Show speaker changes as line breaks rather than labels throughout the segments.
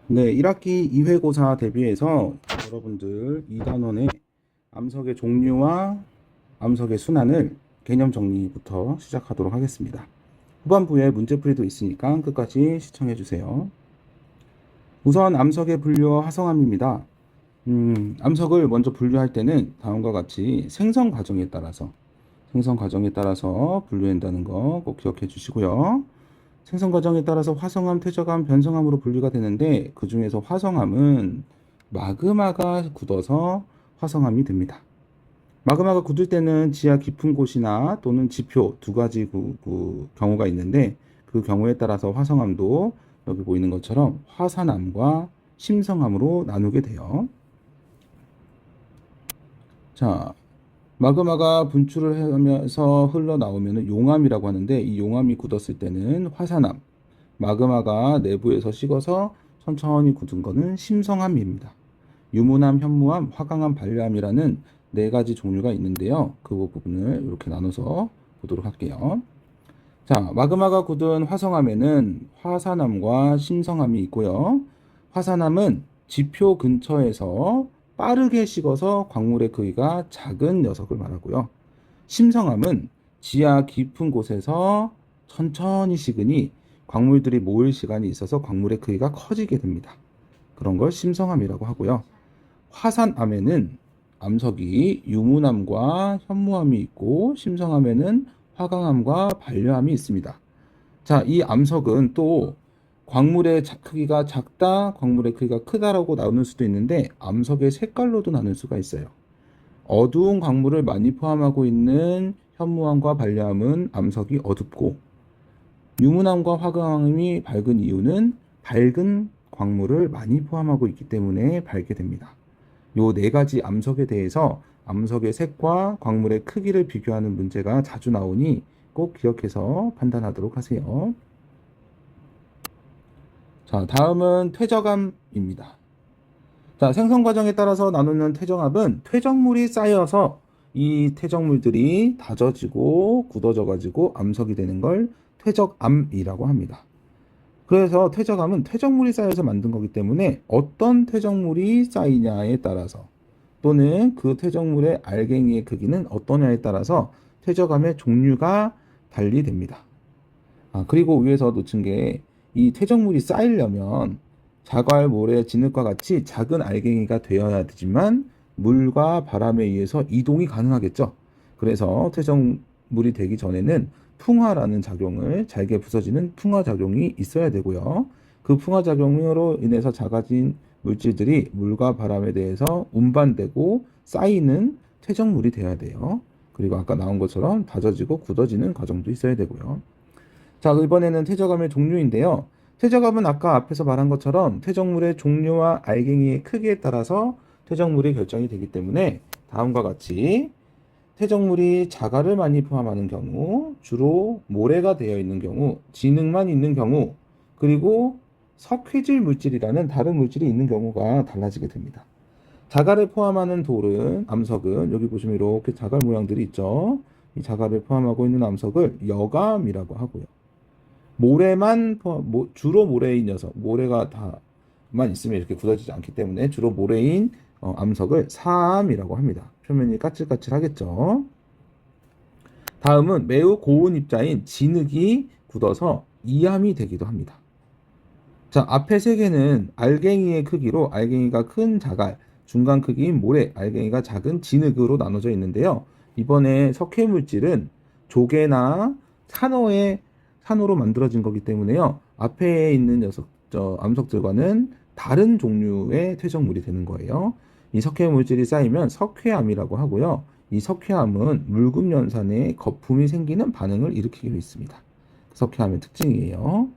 네, 1학기 2회고사 대비해서 여러분들 2단원의 암석의 종류와 암석의 순환을 개념 정리부터 시작하도록 하겠습니다. 후반부에 문제풀이도 있으니까 끝까지 시청해 주세요. 우선 암석의 분류와 화성암입니다. 암석을 먼저 분류할 때는 다음과 같이 생성 과정에 따라서 분류한다는 거 꼭 기억해 주시고요. 생성 과정에 따라서 화성암, 퇴적암, 변성암으로 분류가 되는데 그 중에서 화성암은 마그마가 굳어서 화성암이 됩니다. 마그마가 굳을 때는 지하 깊은 곳이나 또는 지표 두 가지 경우가 있는데 그 경우에 따라서 화성암도 여기 보이는 것처럼 화산암과 심성암으로 나누게 돼요. 자, 마그마가 분출을 하면서 흘러나오면 용암이라고 하는데 이 용암이 굳었을 때는 화산암, 마그마가 내부에서 식어서 천천히 굳은 거는 심성암입니다. 유문암, 현무암, 화강암, 반려암이라는 네 가지 종류가 있는데요. 그 부분을 이렇게 나눠서 보도록 할게요. 자, 마그마가 굳은 화성암에는 화산암과 심성암이 있고요. 화산암은 지표 근처에서 빠르게 식어서 광물의 크기가 작은 녀석을 말하고요. 심성암은 지하 깊은 곳에서 천천히 식으니 광물들이 모일 시간이 있어서 광물의 크기가 커지게 됩니다. 그런 걸 심성암이라고 하고요. 화산암에는 암석이 유문암과 현무암이 있고 심성암에는 화강암과 반려암이 있습니다. 자, 이 암석은 또 광물의 크기가 작다, 광물의 크기가 크다라고 나눌 수도 있는데 암석의 색깔로도 나눌 수가 있어요. 어두운 광물을 많이 포함하고 있는 현무암과 반려암은 암석이 어둡고 유문암과 화강암이 밝은 이유는 밝은 광물을 많이 포함하고 있기 때문에 밝게 됩니다. 요 네 가지 암석에 대해서 암석의 색과 광물의 크기를 비교하는 문제가 자주 나오니 꼭 기억해서 판단하도록 하세요. 자, 다음은 퇴적암입니다. 자, 생성 과정에 따라서 나누는 퇴적암은 퇴적물이 쌓여서 이 퇴적물들이 다져지고 굳어져 가지고 암석이 되는 걸 퇴적암이라고 합니다. 그래서 퇴적암은 퇴적물이 쌓여서 만든 거기 때문에 어떤 퇴적물이 쌓이냐에 따라서 또는 그 퇴적물의 알갱이의 크기는 어떠냐에 따라서 퇴적암의 종류가 달리 됩니다. 그리고 위에서 놓친 게 이 퇴적물이 쌓이려면 자갈, 모래, 진흙과 같이 작은 알갱이가 되어야 되지만 물과 바람에 의해서 이동이 가능하겠죠. 그래서 퇴적물이 되기 전에는 풍화라는 작용을 잘게 부서지는 풍화작용이 있어야 되고요. 그 풍화작용으로 인해서 작아진 물질들이 물과 바람에 대해서 운반되고 쌓이는 퇴적물이 되어야 돼요. 그리고 아까 나온 것처럼 다져지고 굳어지는 과정도 있어야 되고요. 자, 이번에는 퇴적암의 종류인데요. 퇴적암은 아까 앞에서 말한 것처럼 퇴적물의 종류와 알갱이의 크기에 따라서 퇴적물이 결정이 되기 때문에 다음과 같이 퇴적물이 자갈을 많이 포함하는 경우, 주로 모래가 되어 있는 경우, 진흙만 있는 경우, 그리고 석회질 물질이라는 다른 물질이 있는 경우가 달라지게 됩니다. 자갈을 포함하는 돌은, 암석은 여기 보시면 이렇게 자갈 모양들이 있죠. 이 자갈을 포함하고 있는 암석을 여감이라고 하고요. 모래만 주로 모래인 녀석, 모래가 다만 있으면 이렇게 굳어지지 않기 때문에 주로 모래인 암석을 사암이라고 합니다. 표면이 까칠까칠하겠죠. 다음은 매우 고운 입자인 진흙이 굳어서 이암이 되기도 합니다. 자, 앞에 세 개는 알갱이의 크기로 알갱이가 큰 자갈, 중간 크기인 모래, 알갱이가 작은 진흙으로 나눠져 있는데요. 이번에 석회 물질은 조개나 산호로 만들어진 거기 때문에요. 앞에 있는 암석들과는 다른 종류의 퇴적물이 되는 거예요. 이 석회 물질이 쌓이면 석회암이라고 하고요. 이 석회암은 묽은 연산에 거품이 생기는 반응을 일으키고 있습니다. 석회암의 특징이에요.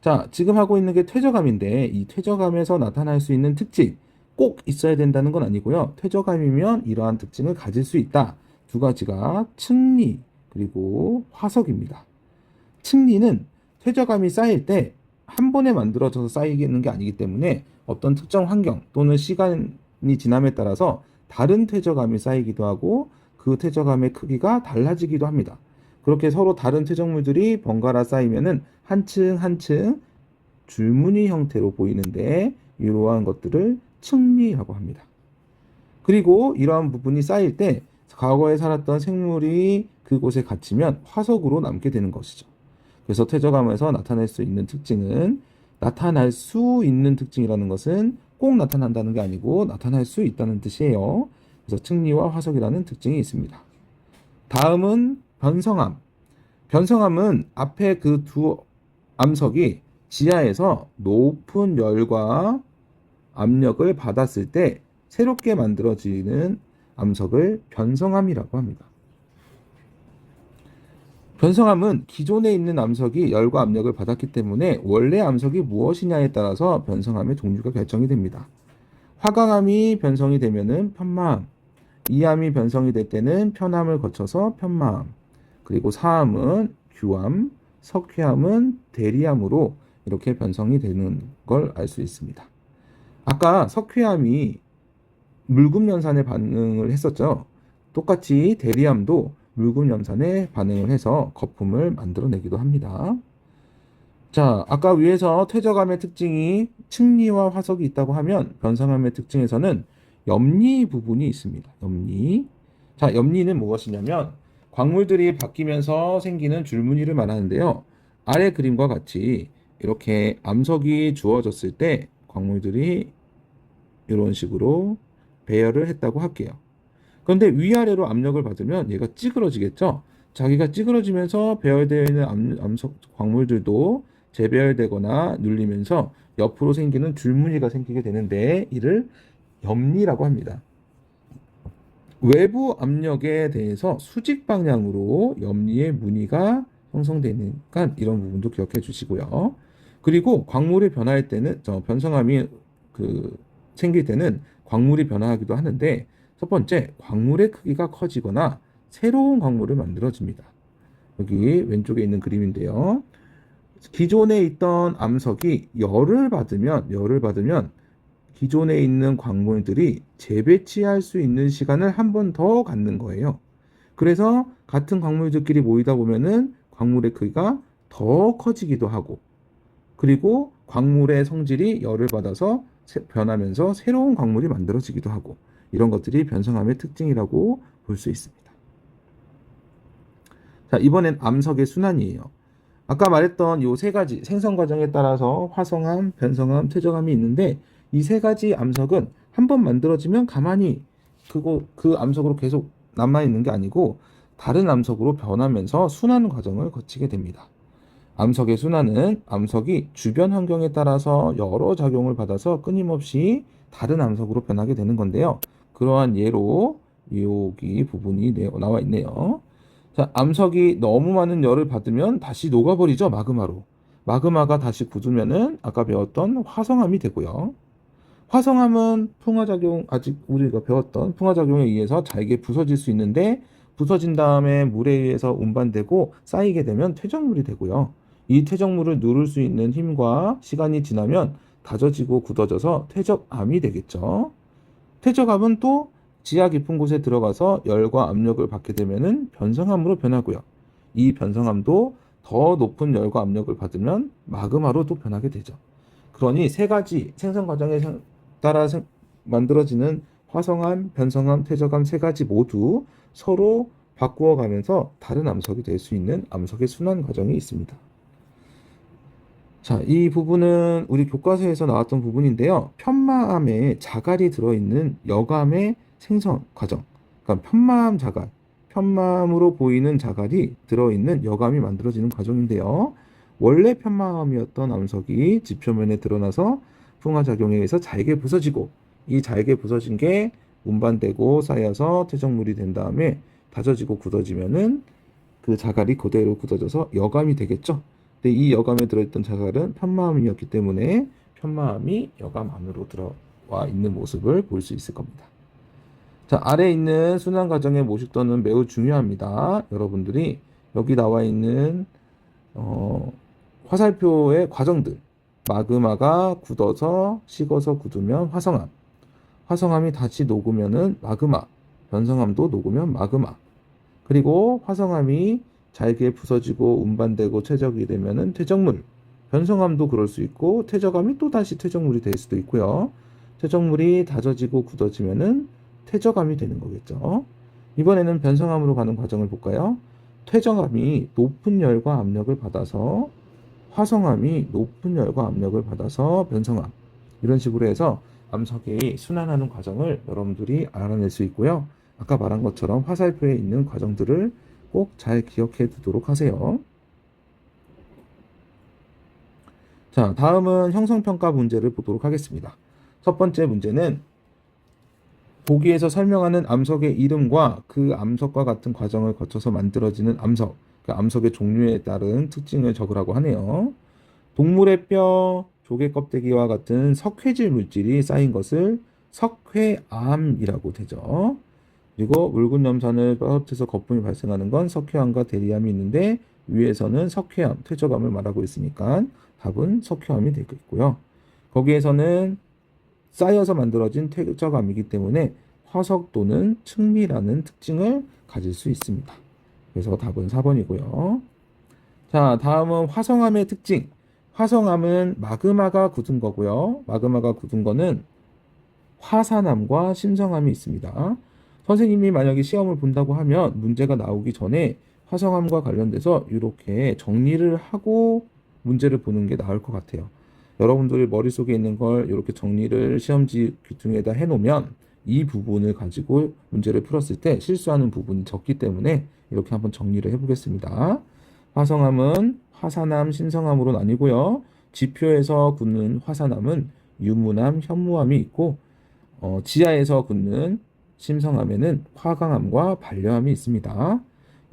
자, 지금 하고 있는 게 퇴적암인데 이 퇴적암에서 나타날 수 있는 특징 꼭 있어야 된다는 건 아니고요. 퇴적암이면 이러한 특징을 가질 수 있다. 두 가지가 층리 그리고 화석입니다. 층리는 퇴적암이 쌓일 때 한 번에 만들어져서 쌓이는 게 아니기 때문에 어떤 특정 환경 또는 시간이 지남에 따라서 다른 퇴적암이 쌓이기도 하고 그 퇴적암의 크기가 달라지기도 합니다. 그렇게 서로 다른 퇴적물들이 번갈아 쌓이면은 한 층 한 층 줄무늬 형태로 보이는데 이러한 것들을 층리라고 합니다. 그리고 이러한 부분이 쌓일 때 과거에 살았던 생물이 그곳에 갇히면 화석으로 남게 되는 것이죠. 그래서 퇴적암에서 나타낼 수 있는 특징은 나타날 수 있는 특징이라는 것은 꼭 나타난다는 게 아니고 나타날 수 있다는 뜻이에요. 그래서 층리와 화석이라는 특징이 있습니다. 다음은 변성암. 변성암은 앞에 그 두 암석이 지하에서 높은 열과 압력을 받았을 때 새롭게 만들어지는 암석을 변성암이라고 합니다. 변성암은 기존에 있는 암석이 열과 압력을 받았기 때문에 원래 암석이 무엇이냐에 따라서 변성암의 종류가 결정이 됩니다. 화강암이 변성이 되면은 편마암, 이암이 변성이 될 때는 편암을 거쳐서 편마암, 그리고 사암은 규암, 석회암은 대리암으로 이렇게 변성이 되는 걸 알 수 있습니다. 아까 석회암이 물금연산에 반응을 했었죠. 똑같이 대리암도 물금연산에 반응을 해서 거품을 만들어내기도 합니다. 자, 아까 위에서 퇴적암의 특징이 층리와 화석이 있다고 하면 변성암의 특징에서는 염리 부분이 있습니다. 염리. 자, 염리는 무엇이냐면 광물들이 바뀌면서 생기는 줄무늬를 말하는데요. 아래 그림과 같이 이렇게 암석이 주어졌을 때 광물들이 이런 식으로 배열을 했다고 할게요. 그런데 위아래로 압력을 받으면 얘가 찌그러지겠죠. 자기가 찌그러지면서 배열되어 있는 암석 광물들도 재배열되거나 눌리면서 옆으로 생기는 줄무늬가 생기게 되는데 이를 염리라고 합니다. 외부 압력에 대해서 수직 방향으로 염리의 무늬가 형성되니까 이런 부분도 기억해 주시고요. 그리고 광물이 변화할 때는 변성암이 생길 때는 광물이 변화하기도 하는데 첫 번째, 광물의 크기가 커지거나 새로운 광물을 만들어집니다. 여기 왼쪽에 있는 그림인데요. 기존에 있던 암석이 열을 받으면 기존에 있는 광물들이 재배치할 수 있는 시간을 한 번 더 갖는 거예요. 그래서 같은 광물들끼리 모이다 보면은 광물의 크기가 더 커지기도 하고, 그리고 광물의 성질이 열을 받아서 변하면서 새로운 광물이 만들어지기도 하고, 이런 것들이 변성암의 특징이라고 볼 수 있습니다. 자, 이번엔 암석의 순환이에요. 아까 말했던 이 세 가지 생성 과정에 따라서 화성암, 변성암, 퇴적암이 있는데 이 세 가지 암석은 한번 만들어지면 가만히 그 암석으로 계속 남아 있는 게 아니고 다른 암석으로 변하면서 순환 과정을 거치게 됩니다. 암석의 순환은 암석이 주변 환경에 따라서 여러 작용을 받아서 끊임없이 다른 암석으로 변하게 되는 건데요. 그러한 예로 여기 부분이 나와 있네요. 자, 암석이 너무 많은 열을 받으면 다시 녹아버리죠, 마그마로. 마그마가 다시 굳으면은 아까 배웠던 화성암이 되고요. 화성암은 풍화작용, 아직 우리가 배웠던 풍화작용에 의해서 잘게 부서질 수 있는데 부서진 다음에 물에 의해서 운반되고 쌓이게 되면 퇴적물이 되고요. 이 퇴적물을 누를 수 있는 힘과 시간이 지나면 다져지고 굳어져서 퇴적암이 되겠죠. 퇴적암은 또 지하 깊은 곳에 들어가서 열과 압력을 받게 되면은 변성암으로 변하고요. 이 변성암도 더 높은 열과 압력을 받으면 마그마로 또 변하게 되죠. 그러니 세 가지 생성 과정에 따라 만들어지는 화성암, 변성암, 퇴적암 세 가지 모두 서로 바꾸어 가면서 다른 암석이 될 수 있는 암석의 순환 과정이 있습니다. 자, 이 부분은 우리 교과서에서 나왔던 부분인데요. 편마암에 자갈이 들어있는 여감의 생성 과정. 그러니까 편마암 자갈, 편마암으로 보이는 자갈이 들어있는 여감이 만들어지는 과정인데요. 원래 편마암이었던 암석이 지표면에 드러나서 풍화작용에 의해서 잘게 부서지고 이 잘게 부서진 게 운반되고 쌓여서 퇴적물이 된 다음에 다져지고 굳어지면은 그 자갈이 그대로 굳어져서 여감이 되겠죠. 근데 이 여감에 들어있던 자갈은 편마암이었기 때문에 편마암이 여감 안으로 들어와 있는 모습을 볼 수 있을 겁니다. 자, 아래에 있는 순환 과정의 모식도는 매우 중요합니다. 여러분들이 여기 나와 있는 화살표의 과정들, 마그마가 굳어서 식어서 굳으면 화성암, 화성암이 다시 녹으면은 마그마, 변성암도 녹으면 마그마, 그리고 화성암이 잘게 부서지고 운반되고 퇴적이 되면은 퇴적물, 변성암도 그럴 수 있고 퇴적암이 또 다시 퇴적물이 될 수도 있고요. 퇴적물이 다져지고 굳어지면은 퇴적암이 되는 거겠죠. 이번에는 변성암으로 가는 과정을 볼까요? 퇴적암이 높은 열과 압력을 받아서 화성암이 높은 열과 압력을 받아서 변성암, 이런 식으로 해서 암석이 순환하는 과정을 여러분들이 알아낼 수 있고요. 아까 말한 것처럼 화살표에 있는 과정들을 꼭 잘 기억해 두도록 하세요. 자, 다음은 형성평가 문제를 보도록 하겠습니다. 첫 번째 문제는 보기에서 설명하는 암석의 이름과 그 암석과 같은 과정을 거쳐서 만들어지는 암석, 그 암석의 종류에 따른 특징을 적으라고 하네요. 동물의 뼈, 조개 껍데기와 같은 석회질 물질이 쌓인 것을 석회암이라고 되죠. 그리고 묽은 염산을 뼈밑에서 거품이 발생하는 건 석회암과 대리암이 있는데 위에서는 석회암, 퇴적암을 말하고 있으니까 답은 석회암이 되겠고요. 거기에서는 쌓여서 만들어진 퇴적암이기 때문에 화석 또는 층미라는 특징을 가질 수 있습니다. 그래서 답은 4번이고요. 자, 다음은 화성암의 특징. 화성암은 마그마가 굳은 거고요. 마그마가 굳은 거는 화산암과 심성암이 있습니다. 선생님이 만약에 시험을 본다고 하면 문제가 나오기 전에 화성암과 관련돼서 이렇게 정리를 하고 문제를 보는 게 나을 것 같아요. 여러분들이 머릿속에 있는 걸 이렇게 정리를 시험지 귀퉁이에다 해놓으면 이 부분을 가지고 문제를 풀었을 때 실수하는 부분이 적기 때문에 이렇게 한번 정리를 해보겠습니다. 화성암은 화산암, 심성암으로 나뉘고요. 지표에서 굳는 화산암은 유문암, 현무암이 있고 지하에서 굳는 심성암에는 화강암과 반려암이 있습니다.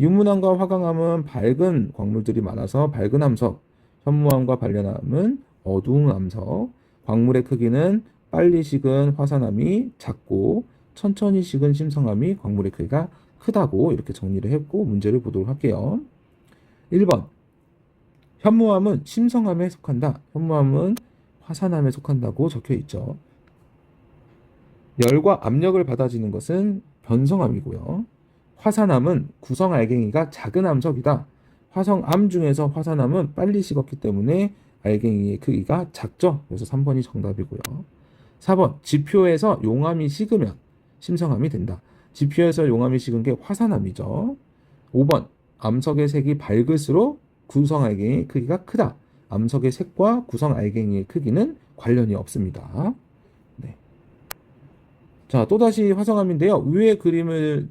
유문암과 화강암은 밝은 광물들이 많아서 밝은 암석, 현무암과 반려암은 어두운 암석, 광물의 크기는 빨리 식은 화산암이 작고 천천히 식은 심성암이 광물의 크기가 크다고 이렇게 정리를 했고 문제를 보도록 할게요. 1번 현무암은 심성암에 속한다. 현무암은 화산암에 속한다고 적혀 있죠. 열과 압력을 받아지는 것은 변성암이고요. 화산암은 구성 알갱이가 작은 암석이다. 화성암 중에서 화산암은 빨리 식었기 때문에 알갱이의 크기가 작죠. 그래서 3번이 정답이고요. 4번 지표에서 용암이 식으면 심성암이 된다. 지표에서 용암이 식은 게 화산암이죠. 5번 암석의 색이 밝을수록 구성 알갱이의 크기가 크다. 암석의 색과 구성 알갱이의 크기는 관련이 없습니다. 네. 자, 또다시 화성암인데요. 위의 그림을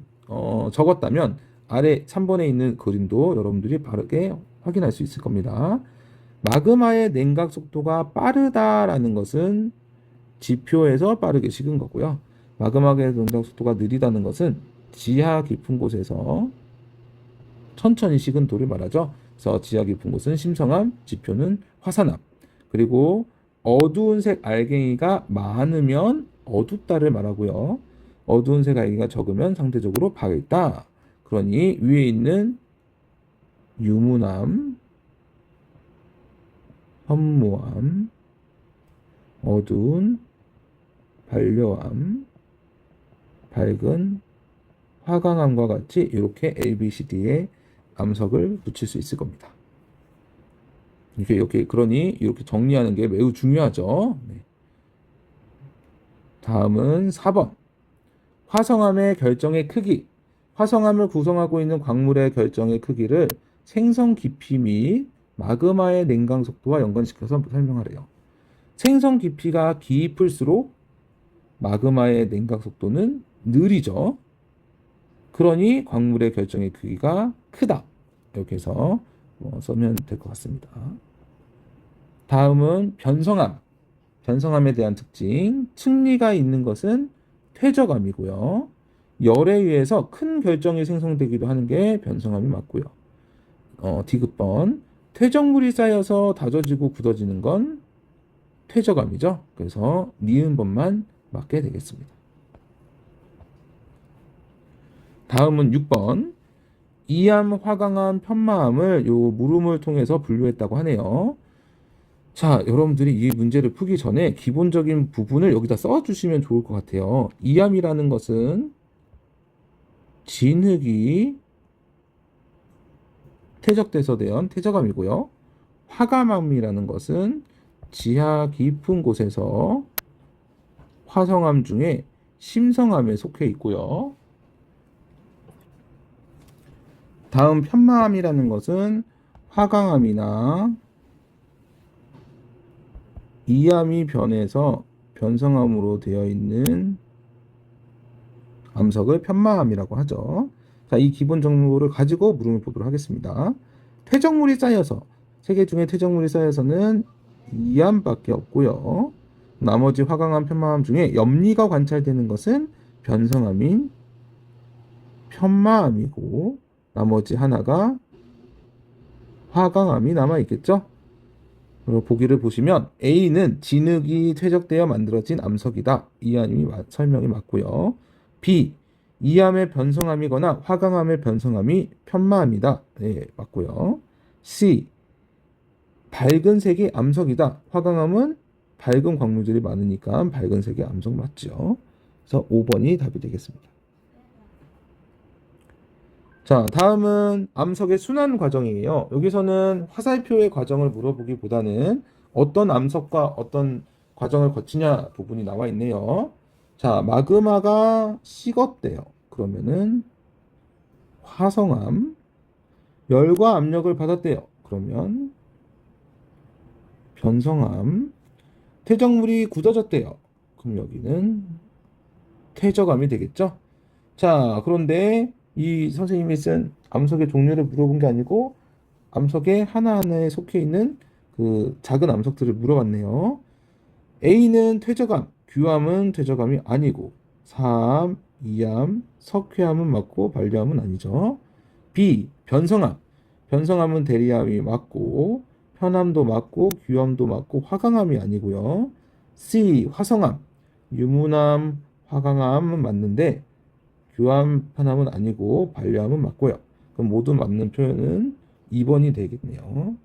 적었다면 아래 3번에 있는 그림도 여러분들이 바르게 확인할 수 있을 겁니다. 마그마의 냉각 속도가 빠르다라는 것은 지표에서 빠르게 식은 거고요. 마그마의 냉각 속도가 느리다는 것은 지하 깊은 곳에서 천천히 식은 돌을 말하죠. 그래서 지하 깊은 곳은 심성암, 지표는 화산암. 그리고 어두운 색 알갱이가 많으면 어둡다를 말하고요. 어두운 색 알갱이가 적으면 상대적으로 밝다. 그러니 위에 있는 유문암, 현무암, 어두운 반려암, 밝은 화강암과 같이 이렇게 A, B, C, D에 암석을 붙일 수 있을 겁니다. 이렇게 그러니 이렇게 정리하는 게 매우 중요하죠. 네. 다음은 4번. 화성암의 결정의 크기. 화성암을 구성하고 있는 광물의 결정의 크기를 생성 깊이 및 마그마의 냉각 속도와 연관시켜서 설명하래요. 생성 깊이가 깊을수록 마그마의 냉각 속도는 느리죠. 그러니 광물의 결정의 크기가 크다. 이렇게 해서 써면 될 것 같습니다. 다음은 변성암. 변성암에 대한 특징. 층리가 있는 것은 퇴적암이고요. 열에 의해서 큰 결정이 생성되기도 하는 게 변성암이 맞고요. 디귿번. 퇴적물이 쌓여서 다져지고 굳어지는 건 퇴적암이죠. 그래서 니은번만 맞게 되겠습니다. 다음은 6번. 이암, 화강암, 편마암을 요 물음을 통해서 분류했다고 하네요. 자, 여러분들이 이 문제를 풀기 전에 기본적인 부분을 여기다 써주시면 좋을 것 같아요. 이암이라는 것은 진흙이 퇴적돼서 된 퇴적암이고요. 화감암이라는 것은 지하 깊은 곳에서 화성암 중에 심성암에 속해 있고요. 다음 편마암이라는 것은 화강암이나 이암이 변해서 변성암으로 되어 있는 암석을 편마암이라고 하죠. 자, 이 기본 정보를 가지고 물음을 보도록 하겠습니다. 퇴적물이 쌓여서, 세 개 중에 퇴적물이 쌓여서는 이암밖에 없고요. 나머지 화강암, 편마암 중에 염리가 관찰되는 것은 변성암인 편마암이고, 나머지 하나가 화강암이 남아있겠죠? 그리고 보기를 보시면 A는 진흙이 퇴적되어 만들어진 암석이다. 이 설명이 맞고요. B, 이암의 변성암이거나 화강암의 변성암이 편마암이다. 네, 맞고요. C, 밝은 색의 암석이다. 화강암은 밝은 광물들이 많으니까 밝은 색의 암석 맞죠. 그래서 5번이 답이 되겠습니다. 자, 다음은 암석의 순환 과정이에요. 여기서는 화살표의 과정을 물어보기보다는 어떤 암석과 어떤 과정을 거치냐 부분이 나와 있네요. 자, 마그마가 식었대요. 그러면은 화성암, 열과 압력을 받았대요. 그러면 변성암, 퇴적물이 굳어졌대요. 그럼 여기는 퇴적암이 되겠죠? 자, 그런데 이 선생님이 쓴 암석의 종류를 물어본 게 아니고 암석의 하나하나에 속해 있는 그 작은 암석들을 물어봤네요. A는 퇴적암, 규암은 퇴적암이 아니고 4암, 2암, 석회암은 맞고 반려암은 아니죠. B, 변성암, 변성암은 대리암이 맞고 편암도 맞고 규암도 맞고 화강암이 아니고요. C, 화성암, 유문암, 화강암은 맞는데 규암, 편암은 아니고 반려암은 맞고요. 그럼 모두 맞는 표현은 2번이 되겠네요.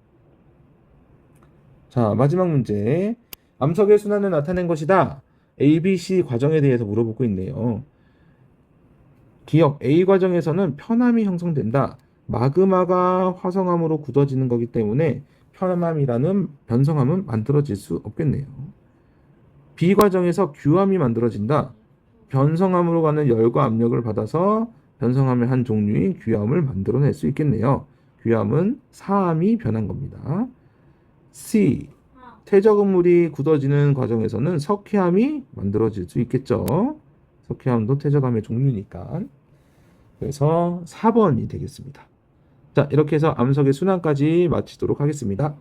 자, 마지막 문제. 암석의 순환을 나타낸 것이다. A, B, C 과정에 대해서 물어보고 있네요. 기억, A 과정에서는 편암이 형성된다. 마그마가 화성암으로 굳어지는 거기 때문에 편암이라는 변성암은 만들어질 수 없겠네요. B 과정에서 규암이 만들어진다. 변성암으로 가는 열과 압력을 받아서 변성암의 한 종류인 규암을 만들어낼 수 있겠네요. 규암은 사암이 변한 겁니다. C. 퇴적물이 굳어지는 과정에서는 석회암이 만들어질 수 있겠죠. 석회암도 퇴적암의 종류니까. 그래서 4번이 되겠습니다. 자, 이렇게 해서 암석의 순환까지 마치도록 하겠습니다.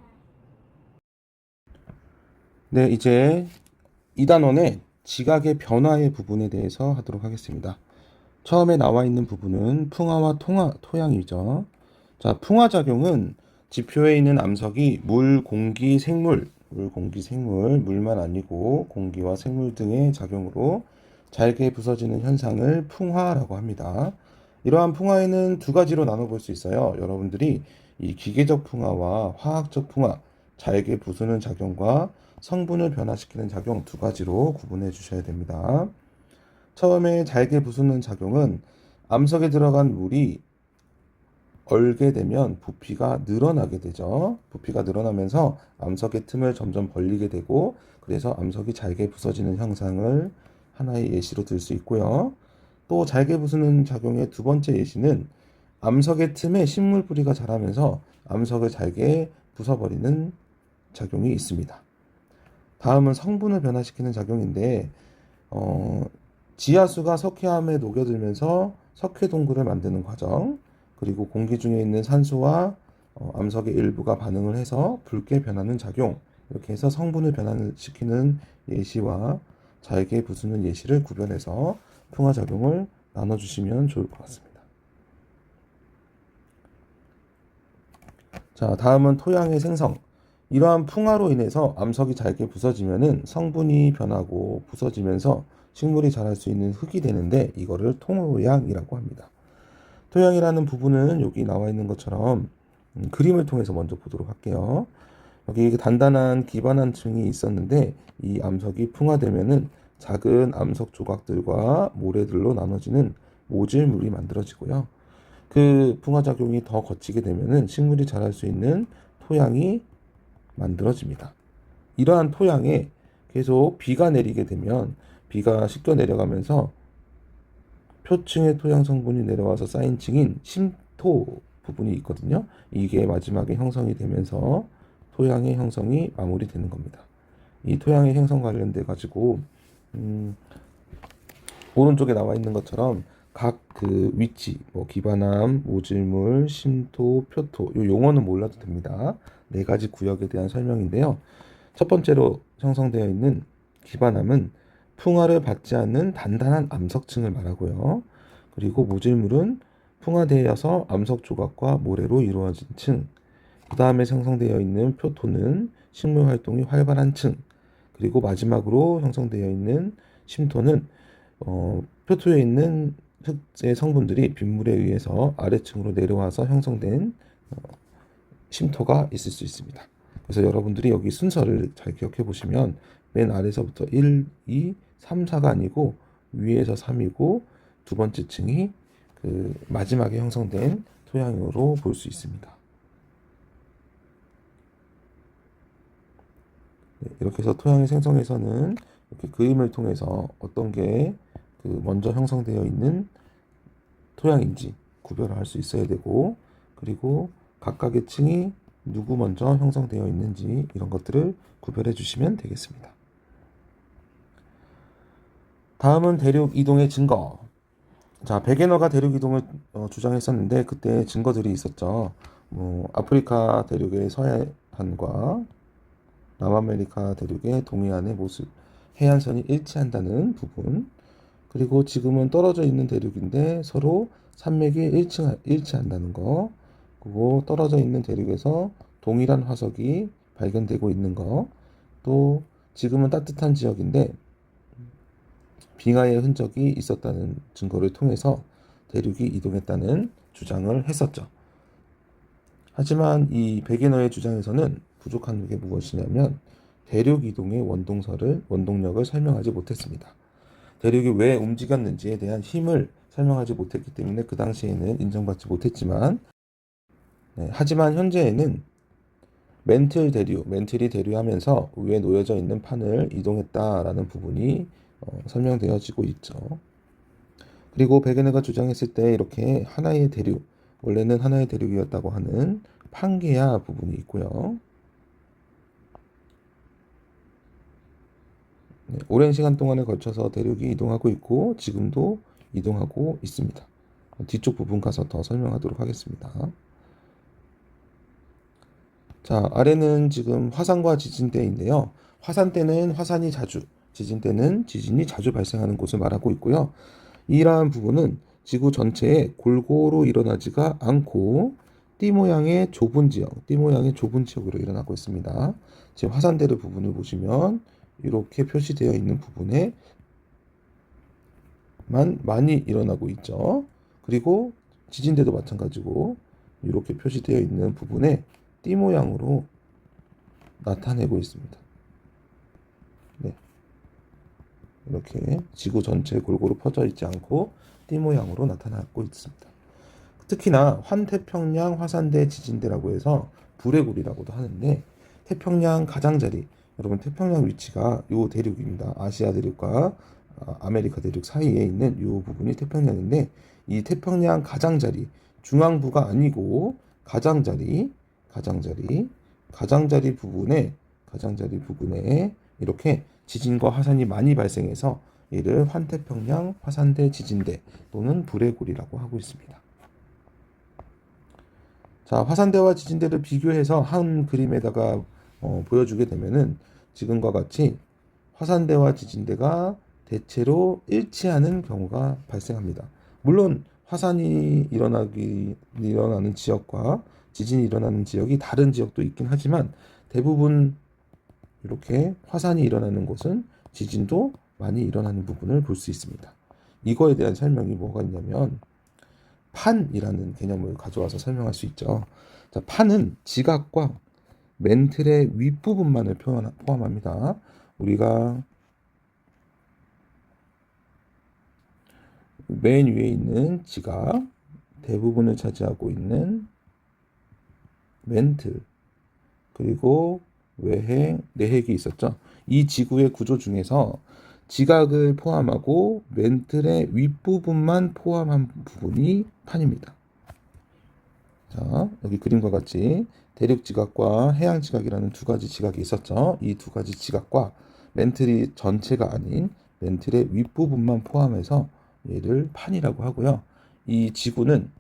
네, 이제 2단원의 지각의 변화의 부분에 대해서 하도록 하겠습니다. 처음에 나와 있는 부분은 풍화와 토양이죠. 자, 풍화작용은 지표에 있는 암석이 물, 공기, 생물, 물만 아니고 공기와 생물 등의 작용으로 잘게 부서지는 현상을 풍화라고 합니다. 이러한 풍화에는 두 가지로 나눠볼 수 있어요. 여러분들이 이 기계적 풍화와 화학적 풍화, 잘게 부수는 작용과 성분을 변화시키는 작용 두 가지로 구분해 주셔야 됩니다. 처음에 잘게 부수는 작용은 암석에 들어간 물이 얼게 되면 부피가 늘어나게 되죠. 부피가 늘어나면서 암석의 틈을 점점 벌리게 되고 그래서 암석이 잘게 부서지는 현상을 하나의 예시로 들 수 있고요. 또 잘게 부수는 작용의 두 번째 예시는 암석의 틈에 식물 뿌리가 자라면서 암석을 잘게 부숴버리는 작용이 있습니다. 다음은 성분을 변화시키는 작용인데 지하수가 석회암에 녹여들면서 석회 동굴을 만드는 과정, 그리고 공기 중에 있는 산소와 암석의 일부가 반응을 해서 붉게 변하는 작용, 이렇게 해서 성분을 변화시키는 예시와 잘게 부수는 예시를 구별해서 풍화작용을 나눠주시면 좋을 것 같습니다. 자, 다음은 토양의 생성. 이러한 풍화로 인해서 암석이 잘게 부서지면은 성분이 변하고 부서지면서 식물이 자랄 수 있는 흙이 되는데 이거를 토양이라고 합니다. 토양이라는 부분은 여기 나와 있는 것처럼 그림을 통해서 먼저 보도록 할게요. 여기 단단한 기반한 층이 있었는데 이 암석이 풍화되면은 작은 암석 조각들과 모래들로 나눠지는 모질물이 만들어지고요. 그 풍화작용이 더 거치게 되면은 식물이 자랄 수 있는 토양이 만들어집니다. 이러한 토양에 계속 비가 내리게 되면 비가 씻겨 내려가면서 표층의 토양 성분이 내려와서 쌓인 층인 심토 부분이 있거든요. 이게 마지막에 형성이 되면서 토양의 형성이 마무리되는 겁니다. 이 토양의 형성 관련돼 가지고 오른쪽에 나와 있는 것처럼 각 그 위치, 뭐 기반암, 모질물, 심토, 표토, 이 용어는 몰라도 됩니다. 네 가지 구역에 대한 설명인데요. 첫 번째로 형성되어 있는 기반암은 풍화를 받지 않는 단단한 암석층을 말하고요. 그리고 모질물은 풍화되어서 암석 조각과 모래로 이루어진 층. 그 다음에 형성되어 있는 표토는 식물 활동이 활발한 층. 그리고 마지막으로 형성되어 있는 심토는 표토에 있는 흙의 성분들이 빗물에 의해서 아래층으로 내려와서 형성된 심토가 있을 수 있습니다. 그래서 여러분들이 여기 순서를 잘 기억해 보시면 맨 아래서부터 1, 2, 3, 4가 아니고 위에서 3이고 두 번째 층이 그 마지막에 형성된 토양으로 볼 수 있습니다. 네, 이렇게 해서 토양의 생성에서는 이렇게 그림을 통해서 어떤 게 그 먼저 형성되어 있는 토양인지 구별을 할 수 있어야 되고, 그리고 각각의 층이 누구 먼저 형성되어 있는지 이런 것들을 구별해 주시면 되겠습니다. 다음은 대륙 이동의 증거. 자, 베게너가 대륙 이동을 주장했었는데 그때 증거들이 있었죠. 아프리카 대륙의 서해안과 남아메리카 대륙의 동해안의 모습, 해안선이 일치한다는 부분, 그리고 지금은 떨어져 있는 대륙인데 서로 산맥이 일치한다는 거, 그리고 떨어져 있는 대륙에서 동일한 화석이 발견되고 있는 거, 또 지금은 따뜻한 지역인데 빙하의 흔적이 있었다는 증거를 통해서 대륙이 이동했다는 주장을 했었죠. 하지만 이 베게너의 주장에서는 부족한 게 무엇이냐면 대륙 이동의 원동력을 설명하지 못했습니다. 대륙이 왜 움직였는지에 대한 힘을 설명하지 못했기 때문에 그 당시에는 인정받지 못했지만, 하지만 현재에는 멘틀이 대류하면서 위에 놓여져 있는 판을 이동했다라는 부분이 설명되어지고 있죠. 그리고 베게너가 주장했을 때 이렇게 하나의 대륙, 원래는 하나의 대륙이었다고 하는 판게아 부분이 있고요. 네, 오랜 시간 동안에 걸쳐서 대륙이 이동하고 있고 지금도 이동하고 있습니다. 뒤쪽 부분 가서 더 설명하도록 하겠습니다. 자, 아래는 지금 화산과 지진대인데요. 화산 때는 화산이 자주, 지진 때는 지진이 자주 발생하는 곳을 말하고 있고요. 이러한 부분은 지구 전체에 골고루 일어나지가 않고 띠 모양의 좁은 지역으로 일어나고 있습니다. 지금 화산대를 부분을 보시면 이렇게 표시되어 있는 부분에만 많이 일어나고 있죠. 그리고 지진대도 마찬가지고 이렇게 표시되어 있는 부분에 띠 모양으로 나타내고 있습니다. 네. 이렇게 지구 전체에 골고루 퍼져 있지 않고 띠 모양으로 나타나고 있습니다. 특히나 환태평양 화산대 지진대라고 해서 불의 굴이라고도 하는데, 태평양 가장자리, 여러분 태평양 위치가 요 대륙입니다. 아시아 대륙과 아메리카 대륙 사이에 있는 요 부분이 태평양인데, 이 태평양 가장자리, 중앙부가 아니고 가장자리 부분에 이렇게 지진과 화산이 많이 발생해서 이를 환태평양 화산대 지진대 또는 불의 굴이라고 하고 있습니다. 자, 화산대와 지진대를 비교해서 한 그림에다가 보여주게 되면은 지금과 같이 화산대와 지진대가 대체로 일치하는 경우가 발생합니다. 물론 화산이 일어나는 지역과 지진이 일어나는 지역이 다른 지역도 있긴 하지만 대부분 이렇게 화산이 일어나는 곳은 지진도 많이 일어나는 부분을 볼 수 있습니다. 이거에 대한 설명이 뭐가 있냐면 판이라는 개념을 가져와서 설명할 수 있죠. 자, 판은 지각과 멘틀의 윗부분만을 포함합니다. 우리가 맨 위에 있는 지각, 대부분을 차지하고 있는 멘틀, 그리고 외핵, 내핵이 있었죠. 이 지구의 구조 중에서 지각을 포함하고 멘틀의 윗부분만 포함한 부분이 판입니다. 자, 여기 그림과 같이 대륙 지각과 해양 지각이라는 두 가지 지각이 있었죠. 이 두 가지 지각과 멘틀이 전체가 아닌 멘틀의 윗부분만 포함해서 얘를 판이라고 하고요. 이 지구는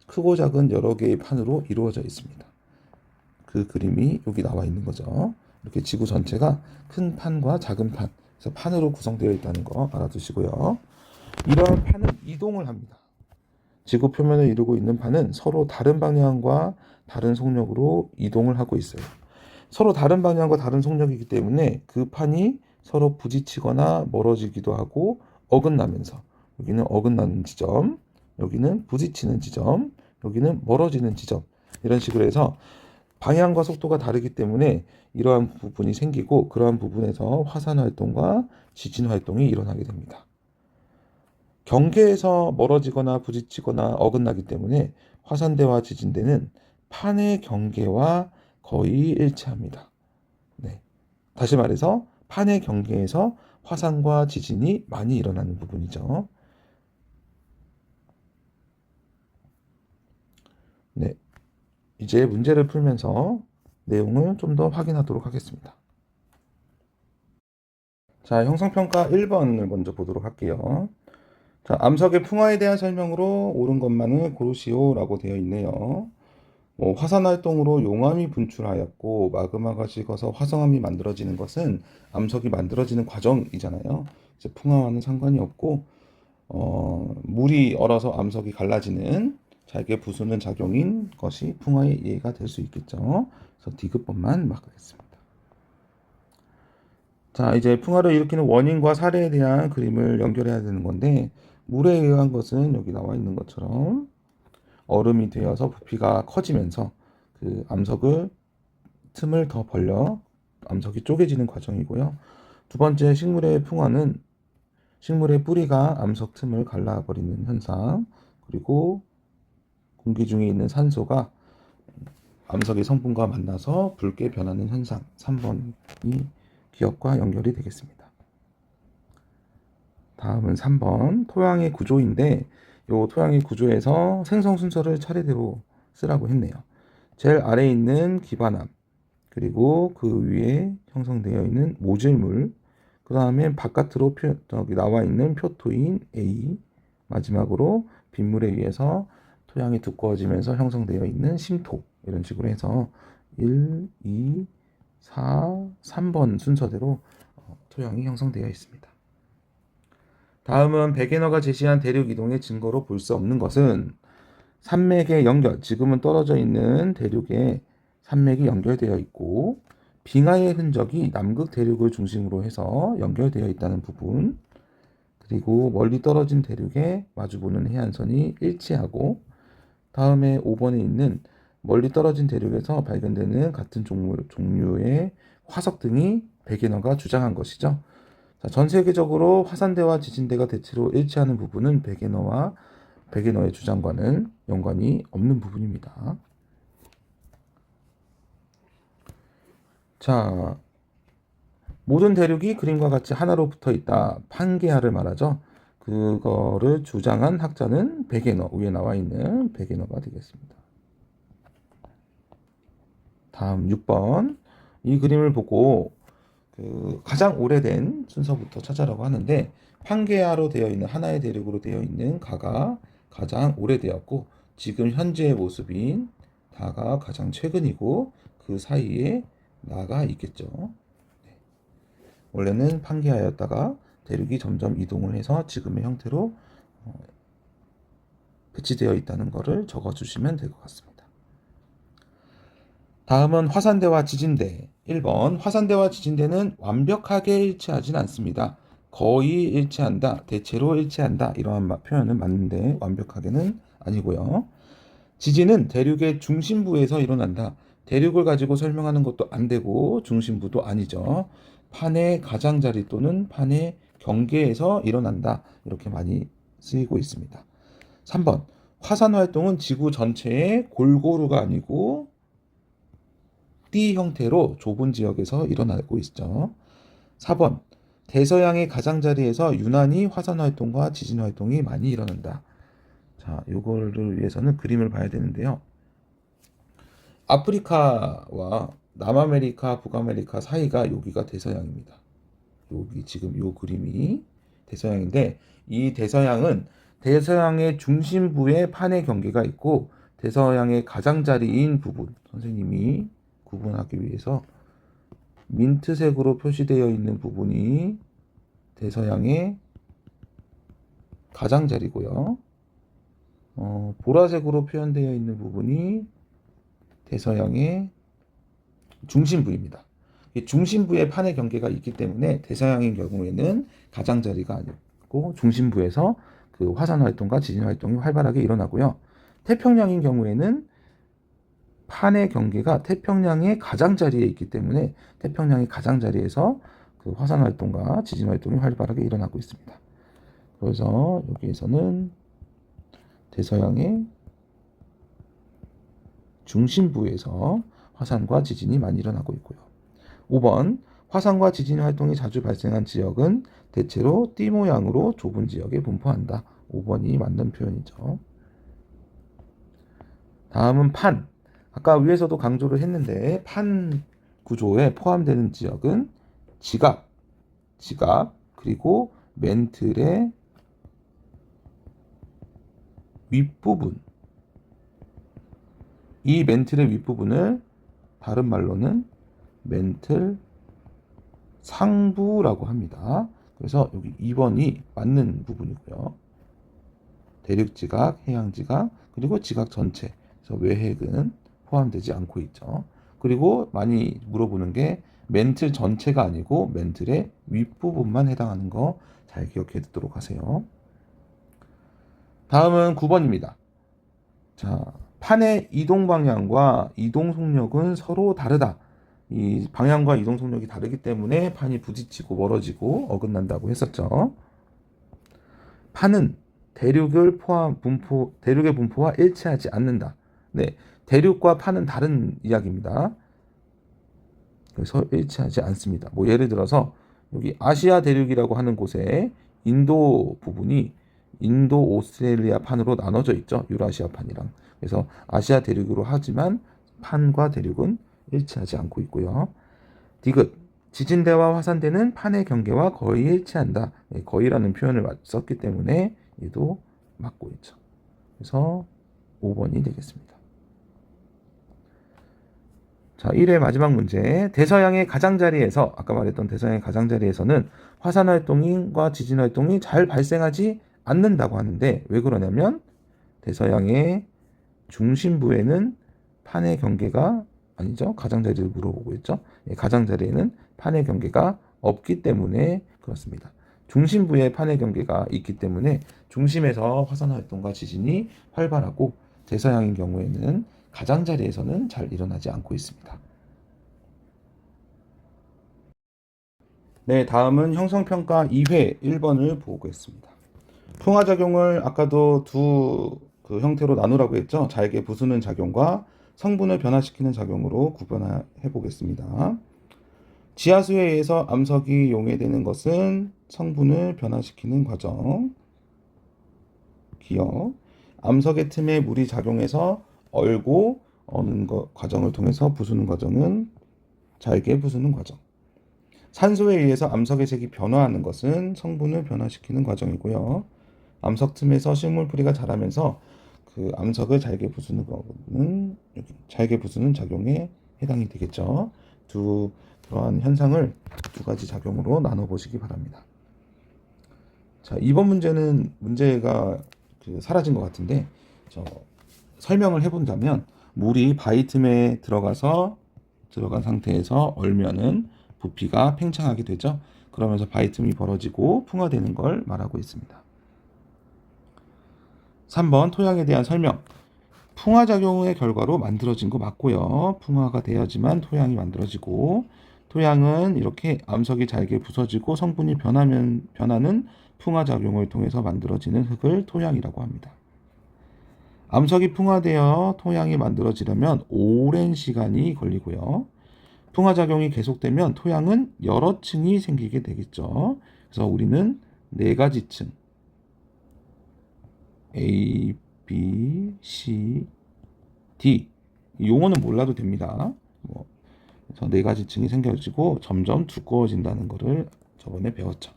크고 작은 여러 개의 판으로 이루어져 있습니다. 그 그림이 여기 나와 있는 거죠. 이렇게 지구 전체가 큰 판과 작은 판, 그래서 판으로 구성되어 있다는 거 알아두시고요. 이러한 판은 이동을 합니다. 지구 표면을 이루고 있는 판은 서로 다른 방향과 다른 속력으로 이동을 하고 있어요. 서로 다른 방향과 다른 속력이기 때문에 그 판이 서로 부딪히거나 멀어지기도 하고 어긋나면서 여기는 어긋나는 지점, 여기는 부딪히는 지점, 여기는 멀어지는 지점 이런 식으로 해서 방향과 속도가 다르기 때문에 이러한 부분이 생기고 그러한 부분에서 화산 활동과 지진 활동이 일어나게 됩니다. 경계에서 멀어지거나 부딪히거나 어긋나기 때문에 화산대와 지진대는 판의 경계와 거의 일치합니다. 네. 다시 말해서 판의 경계에서 화산과 지진이 많이 일어나는 부분이죠. 네. 이제 문제를 풀면서 내용을 좀 더 확인하도록 하겠습니다. 자, 형성평가 1번을 먼저 보도록 할게요. 자, 암석의 풍화에 대한 설명으로 옳은 것만을 고르시오라고 되어 있네요. 화산 활동으로 용암이 분출하였고 마그마가 식어서 화성암이 만들어지는 것은 암석이 만들어지는 과정이잖아요. 이제 풍화와는 상관이 없고 물이 얼어서 암석이 갈라지는 잘게 부수는 작용인 것이 풍화의 예가 될 수 있겠죠. 그래서 디귿번만 막겠습니다. 자, 이제 풍화를 일으키는 원인과 사례에 대한 그림을 연결해야 되는 건데 물에 의한 것은 여기 나와 있는 것처럼 얼음이 되어서 부피가 커지면서 그 암석을 틈을 더 벌려 암석이 쪼개지는 과정이고요. 두 번째 식물의 풍화는 식물의 뿌리가 암석 틈을 갈라버리는 현상, 그리고 공기 중에 있는 산소가 암석의 성분과 만나서 붉게 변하는 현상, 3번이 기억과 연결이 되겠습니다. 다음은 3번 토양의 구조인데 이 토양의 구조에서 생성 순서를 차례대로 쓰라고 했네요. 제일 아래에 있는 기반암, 그리고 그 위에 형성되어 있는 모질물, 그 다음에 바깥으로 저기 나와 있는 표토인 A, 마지막으로 빗물에 의해서 토양이 두꺼워지면서 형성되어 있는 심토, 이런 식으로 해서 1, 2, 4, 3번 순서대로 토양이 형성되어 있습니다. 다음은 베게너가 제시한 대륙 이동의 증거로 볼 수 없는 것은 산맥의 연결, 지금은 떨어져 있는 대륙에 산맥이 연결되어 있고 빙하의 흔적이 남극 대륙을 중심으로 해서 연결되어 있다는 부분, 그리고 멀리 떨어진 대륙에 마주보는 해안선이 일치하고 다음에 5번에 있는 멀리 떨어진 대륙에서 발견되는 같은 종류의 화석 등이 베게너가 주장한 것이죠. 자, 전 세계적으로 화산대와 지진대가 대체로 일치하는 부분은 베게너의 주장과는 연관이 없는 부분입니다. 자, 모든 대륙이 그림과 같이 하나로 붙어 있다. 판게아를 말하죠. 그거를 주장한 학자는 베게너, 위에 나와 있는 베게너가 되겠습니다. 다음 6번. 이 그림을 보고 가장 오래된 순서부터 찾아라고 하는데 판게아로 되어 있는 하나의 대륙으로 되어 있는 가가 가장 오래되었고 지금 현재의 모습인 다가 가장 최근이고 그 사이에 나가 있겠죠. 네. 원래는 판게아였다가 대륙이 점점 이동을 해서 지금의 형태로 배치되어 있다는 것을 적어주시면 될 것 같습니다. 다음은 화산대와 지진대. 1번 화산대와 지진대는 완벽하게 일치하진 않습니다. 거의 일치한다, 대체로 일치한다 이러한 표현은 맞는데 완벽하게는 아니고요. 지진은 대륙의 중심부에서 일어난다. 대륙을 가지고 설명하는 것도 안 되고 중심부도 아니죠. 판의 가장자리 또는 판의 경계에서 일어난다. 이렇게 많이 쓰이고 있습니다. 3번 화산 활동은 지구 전체에 골고루가 아니고 띠 형태로 좁은 지역에서 일어나고 있죠. 4번 대서양의 가장자리에서 유난히 화산 활동과 지진 활동이 많이 일어난다. 자, 요거를 위해서는 그림을 봐야 되는데요. 아프리카와 남아메리카, 북아메리카 사이가 여기가 대서양입니다. 여기 지금 요 그림이 대서양인데, 이 대서양은 대서양의 중심부에 판의 경계가 있고 대서양의 가장자리인 부분, 선생님이 구분하기 위해서 민트색으로 표시되어 있는 부분이 대서양의 가장자리고요. 보라색으로 표현되어 있는 부분이 대서양의 중심부입니다. 중심부에 판의 경계가 있기 때문에 대서양인 경우에는 가장자리가 아니고 중심부에서 그 화산 활동과 지진 활동이 활발하게 일어나고요. 태평양인 경우에는 판의 경계가 태평양의 가장자리에 있기 때문에 태평양의 가장자리에서 그 화산 활동과 지진 활동이 활발하게 일어나고 있습니다. 그래서 여기에서는 대서양의 중심부에서 화산과 지진이 많이 일어나고 있고요. 5번 화산과 지진 활동이 자주 발생한 지역은 대체로 띠 모양으로 좁은 지역에 분포한다. 5번이 맞는 표현이죠. 다음은 판. 아까 위에서도 강조를 했는데 판 구조에 포함되는 지역은 지각, 그리고 멘틀의 윗부분. 이 멘틀의 윗부분을 다른 말로는 멘틀 상부라고 합니다. 그래서 여기 2번이 맞는 부분이고요. 대륙지각, 해양지각, 그리고 지각 전체. 그래서 외핵은 포함되지 않고 있죠. 그리고 많이 물어보는 게 멘틀 전체가 아니고 멘틀의 윗부분만 해당하는 거 잘 기억해 두도록 하세요. 다음은 9번입니다. 자, 판의 이동 방향과 이동 속력은 서로 다르다. 이 방향과 이동 속력이 다르기 때문에 판이 부딪히고 멀어지고 어긋난다고 했었죠. 판은 대륙의 분포와 일치하지 않는다. 네, 대륙과 판은 다른 이야기입니다. 그래서 일치하지 않습니다. 뭐 예를 들어서 여기 아시아 대륙이라고 하는 곳에 인도 부분이 인도 오스트레일리아 판으로 나눠져 있죠. 유라시아 판이랑. 그래서 아시아 대륙으로 하지만 판과 대륙은 일치하지 않고 있고요. 디귿, 지진대와 화산대는 판의 경계와 거의 일치한다. 거의라는 표현을 썼기 때문에 얘도 맞고 있죠. 그래서 5번이 되겠습니다. 자, 1회 마지막 문제. 대서양의 가장자리에서, 아까 말했던 대서양의 가장자리에서는 화산 활동과 지진 활동이 잘 발생하지 않는다고 하는데 왜 그러냐면 대서양의 중심부에는 판의 경계가 아니죠. 가장자리를 물어보고 있죠. 가장자리에는 판의 경계가 없기 때문에 그렇습니다. 중심부에 판의 경계가 있기 때문에 중심에서 화산 활동과 지진이 활발하고 대서양인 경우에는 가장자리에서는 잘 일어나지 않고 있습니다. 네, 다음은 형성평가 2회 1번을 보겠습니다. 풍화작용을 아까도 두 형태로 나누라고 했죠. 잘게 부수는 작용과 성분을 변화시키는 작용으로 구분해 보겠습니다. 지하수에 의해서 암석이 용해되는 것은 성분을 변화시키는 과정. 기억. 암석의 틈에 물이 작용해서 얼고 어는 과정을 통해서 부수는 과정은 잘게 부수는 과정. 산소에 의해서 암석의 색이 변화하는 것은 성분을 변화시키는 과정이고요. 암석 틈에서 식물 뿌리가 자라면서 그 암석을 잘게 부수는 거는 여기 잘게 부수는 작용에 해당이 되겠죠. 그러한 현상을 두 가지 작용으로 나눠 보시기 바랍니다. 자, 이번 문제는 문제가 사라진 것 같은데 설명을 해본다면 물이 바위 틈에 들어간 상태에서 얼면은 부피가 팽창하게 되죠. 그러면서 바위 틈이 벌어지고 풍화되는 걸 말하고 있습니다. 3번 토양에 대한 설명. 풍화작용의 결과로 만들어진 거 맞고요. 풍화가 되어야지만 토양이 만들어지고 토양은 이렇게 암석이 잘게 부서지고 성분이 변하는 풍화작용을 통해서 만들어지는 흙을 토양이라고 합니다. 암석이 풍화되어 토양이 만들어지려면 오랜 시간이 걸리고요. 풍화작용이 계속되면 토양은 여러 층이 생기게 되겠죠. 그래서 우리는 네 가지 층 A, B, C, D 이 용어는 몰라도 됩니다. 그래서 네 가지 층이 생겨지고 점점 두꺼워진다는 것을 저번에 배웠죠.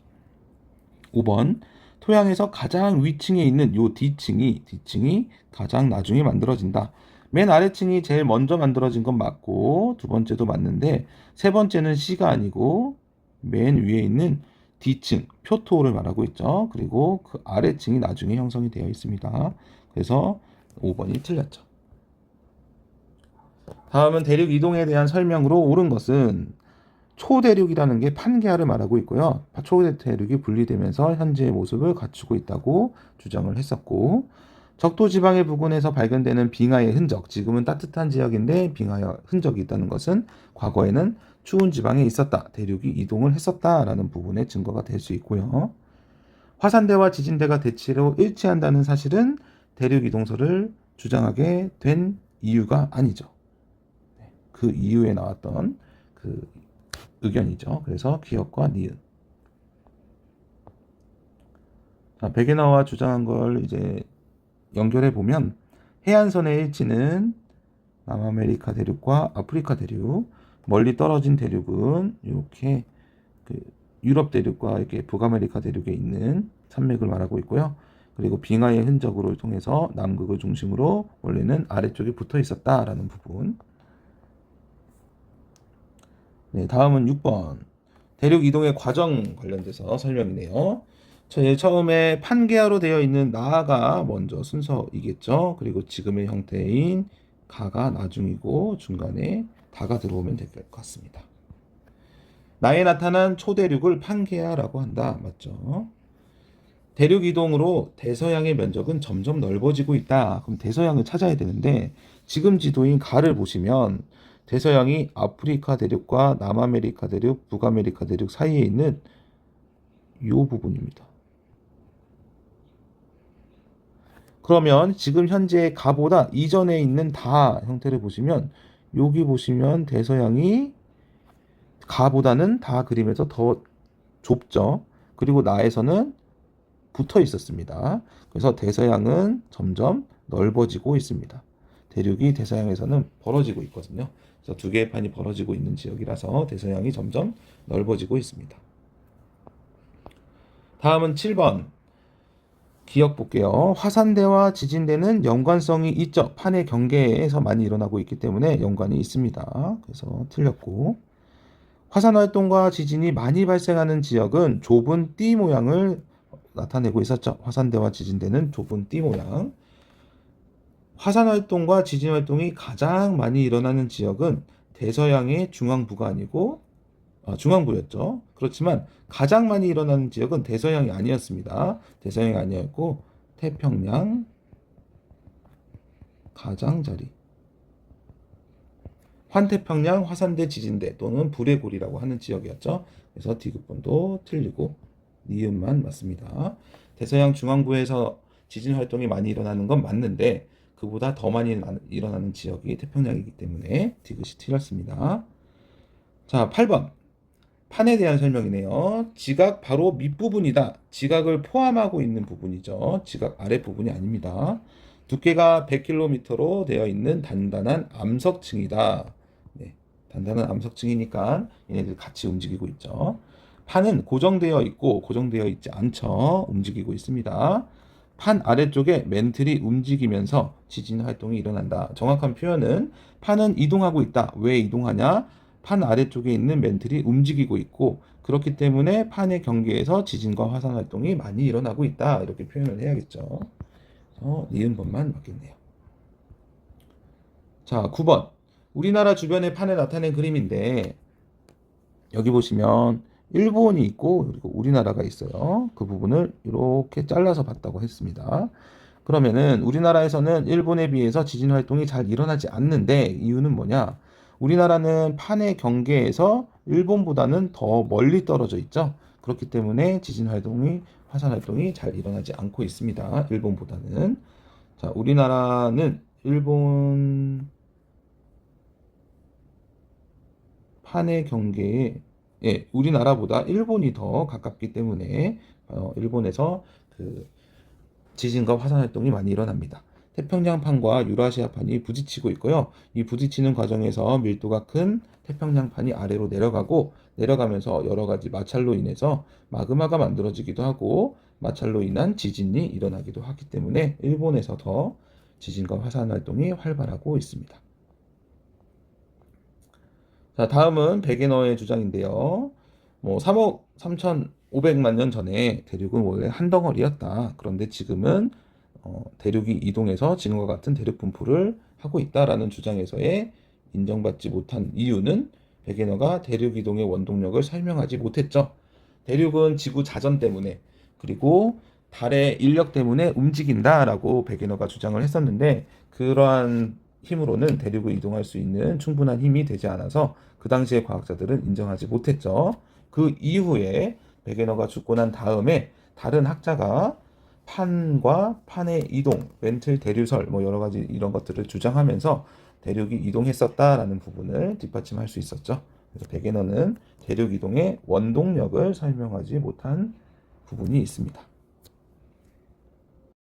5번 토양에서 가장 위층에 있는 요 D층이 가장 나중에 만들어진다. 맨 아래층이 제일 먼저 만들어진 건 맞고 두 번째도 맞는데 세 번째는 C가 아니고 맨 위에 있는 D층, 표토를 말하고 있죠. 그리고 그 아래층이 나중에 형성이 되어 있습니다. 그래서 5번이 틀렸죠. 다음은 대륙 이동에 대한 설명으로 옳은 것은 초대륙이라는 게 판게아를 말하고 있고요. 초대륙이 분리되면서 현재의 모습을 갖추고 있다고 주장을 했었고, 적도 지방의 부근에서 발견되는 빙하의 흔적, 지금은 따뜻한 지역인데 빙하의 흔적이 있다는 것은 과거에는 추운 지방에 있었다, 대륙이 이동을 했었다라는 부분의 증거가 될 수 있고요. 화산대와 지진대가 대체로 일치한다는 사실은 대륙 이동설을 주장하게 된 이유가 아니죠. 그 이후에 나왔던 그 의견이죠. 그래서 기역과 니은. 자, 베게너와 주장한 걸 이제 연결해 보면 해안선의 일치는 남아메리카 대륙과 아프리카 대륙, 멀리 떨어진 대륙은 이렇게 그 유럽 대륙과 이렇게 북아메리카 대륙에 있는 산맥을 말하고 있고요. 그리고 빙하의 흔적으로 통해서 남극을 중심으로 원래는 아래쪽에 붙어 있었다라는 부분. 네, 다음은 6번. 대륙 이동의 과정 관련돼서 설명이네요. 처음에 판게아로 되어 있는 나가 먼저 순서이겠죠. 그리고 지금의 형태인 가가 나중이고 중간에 다가 들어오면 될 것 같습니다. 나에 나타난 초대륙을 판게아라고 한다. 맞죠? 대륙 이동으로 대서양의 면적은 점점 넓어지고 있다. 그럼 대서양을 찾아야 되는데 지금 지도인 가를 보시면 대서양이 아프리카 대륙과 남아메리카 대륙, 북아메리카 대륙 사이에 있는 이 부분입니다. 그러면 지금 현재 가보다 이전에 있는 다 형태를 보시면 여기 보시면 대서양이 가보다는 다 그림에서 더 좁죠. 그리고 나에서는 붙어 있었습니다. 그래서 대서양은 점점 넓어지고 있습니다. 대륙이 대서양에서는 벌어지고 있거든요. 그래서 두 개의 판이 벌어지고 있는 지역이라서 대서양이 점점 넓어지고 있습니다. 다음은 7번. 기억 볼게요. 화산대와 지진대는 연관성이 있죠. 판의 경계에서 많이 일어나고 있기 때문에 연관이 있습니다. 그래서 틀렸고, 화산 활동과 지진이 많이 발생하는 지역은 좁은 띠 모양을 나타내고 있었죠. 화산대와 지진대는 좁은 띠 모양. 화산 활동과 지진 활동이 가장 많이 일어나는 지역은 대서양의 중앙부가 아니고 중앙부였죠. 그렇지만 가장 많이 일어나는 지역은 대서양이 아니었습니다. 대서양이 아니었고 태평양 가장자리, 환태평양 화산대 지진대 또는 불의 고리라고 하는 지역이었죠. 그래서 디귿번도 틀리고 니은만 맞습니다. 대서양 중앙부에서 지진 활동이 많이 일어나는 건 맞는데 그보다 더 많이 일어나는 지역이 태평양이기 때문에 디귿이 틀렸습니다. 자, 8번. 판에 대한 설명이네요. 지각 바로 밑부분이다. 지각을 포함하고 있는 부분이죠. 지각 아랫부분이 아닙니다. 두께가 100km로 되어 있는 단단한 암석층이다. 네, 단단한 암석층이니까 얘네들 같이 움직이고 있죠. 판은 고정되어 있고 고정되어 있지 않죠. 움직이고 있습니다. 판 아래쪽에 멘틀이 움직이면서 지진 활동이 일어난다. 정확한 표현은 판은 이동하고 있다. 왜 이동하냐? 판 아래쪽에 있는 멘틀이 움직이고 있고 그렇기 때문에 판의 경계에서 지진과 화산 활동이 많이 일어나고 있다. 이렇게 표현을 해야겠죠. 그래서 니은번만 맞겠네요. 자, 9번. 우리나라 주변의 판에 나타낸 그림인데 여기 보시면 일본이 있고 그리고 우리나라가 있어요. 그 부분을 이렇게 잘라서 봤다고 했습니다. 그러면은 우리나라에서는 일본에 비해서 지진 활동이 잘 일어나지 않는데 이유는 뭐냐? 우리나라는 판의 경계에서 일본보다는 더 멀리 떨어져 있죠. 그렇기 때문에 지진 활동이 화산 활동이 잘 일어나지 않고 있습니다. 일본보다는. 자, 우리나라는 일본 판의 경계에 우리나라보다 일본이 더 가깝기 때문에 일본에서 그 지진과 화산 활동이 많이 일어납니다. 태평양판과 유라시아판이 부딪히고 있고요. 이 부딪히는 과정에서 밀도가 큰 태평양판이 아래로 내려가면서 여러 가지 마찰로 인해서 마그마가 만들어지기도 하고 마찰로 인한 지진이 일어나기도 하기 때문에 일본에서 더 지진과 화산 활동이 활발하고 있습니다. 자, 다음은 베게너의 주장인데요. 3억 3,500만 년 전에 대륙은 원래 한 덩어리였다. 그런데 지금은 대륙이 이동해서 지금과 같은 대륙 분포를 하고 있다라는 주장에서의 인정받지 못한 이유는 베게너가 대륙 이동의 원동력을 설명하지 못했죠. 대륙은 지구 자전 때문에 그리고 달의 인력 때문에 움직인다라고 베게너가 주장을 했었는데 그러한 힘으로는 대륙을 이동할 수 있는 충분한 힘이 되지 않아서 그 당시의 과학자들은 인정하지 못했죠. 그 이후에 베게너가 죽고 난 다음에 다른 학자가 판과 판의 이동, 멘틀 대류설 여러 가지 이런 것들을 주장하면서 대륙이 이동했었다라는 부분을 뒷받침할 수 있었죠. 그래서 베게너는 대륙 이동의 원동력을 설명하지 못한 부분이 있습니다.